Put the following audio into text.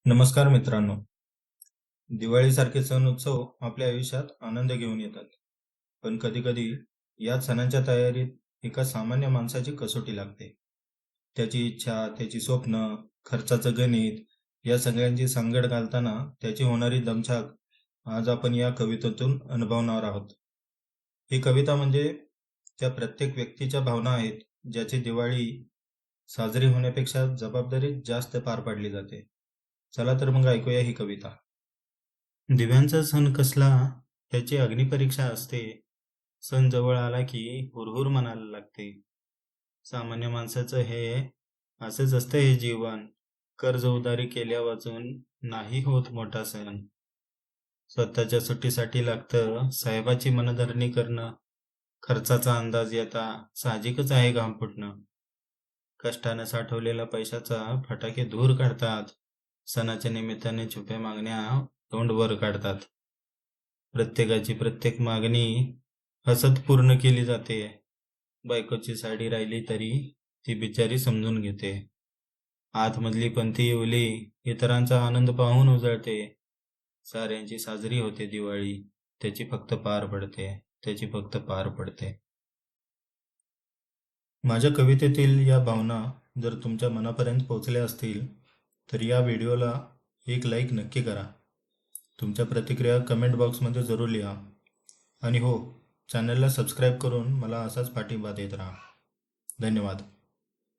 नमस्कार मित्रांनो. दिवाळीसारखे सण उत्सव आपल्या आयुष्यात आनंद घेऊन येतात. पण कधी-कधी या सणांच्या तयारीत एका सामान्य माणसाची कसोटी लागते. त्याची इच्छा, त्याची स्वप्न, खर्चाचं गणित या सगळ्यांची सांगड घालताना त्याची होणारी दमछाक आज आपण या कवितेतून अनुभवणार आहोत. ही कविता म्हणजे त्या प्रत्येक व्यक्तीच्या भावना आहेत, ज्याची दिवाळी साजरी होण्यापेक्षा जबाबदारी जास्त पार पाडली जाते. चला तर मग ऐकूया ही कविता. दिव्यांचा सण कसला त्याची अग्निपरीक्षा असते. सण जवळ आला की हुरहुर म्हणायला लागते. सामान्य माणसाचं हे असेच असतं हे जीवन. कर्ज उधारी केल्या वाचून नाही होत मोठा सण. स्वतःच्या सुट्टीसाठी लागतं साहेबाची मनधरणी करणं. खर्चाचा अंदाज येता साहजिकच आहे घाम फुटणं. कष्टाने साठवलेल्या पैशाचा फटाके धूर काढतात. सणाच्या निमित्ताने छुप्या मागण्या तोंड वर काढतात. प्रत्येकाची प्रत्येक मागणी हसत पूर्ण केली जाते. बायकोची साडी राहिली तरी ती बिचारी समजून घेते. आतमधली पंथी ओली इतरांचा आनंद पाहून उजळते. साऱ्यांची साजरी होते दिवाळी, त्याची फक्त पार पडते, त्याची फक्त पार पडते. माझ्या कवितेतील या भावना जर तुमच्या मनापर्यंत पोहोचल्या असतील तर या व्हिडिओला एक लाईक नक्की करा. तुमच्या प्रतिक्रिया कमेंट बॉक्समध्ये जरूर लिहा. आणि हो, चॅनलला सबस्क्राईब करून मला असाच पाठिंबा देत राहा. धन्यवाद.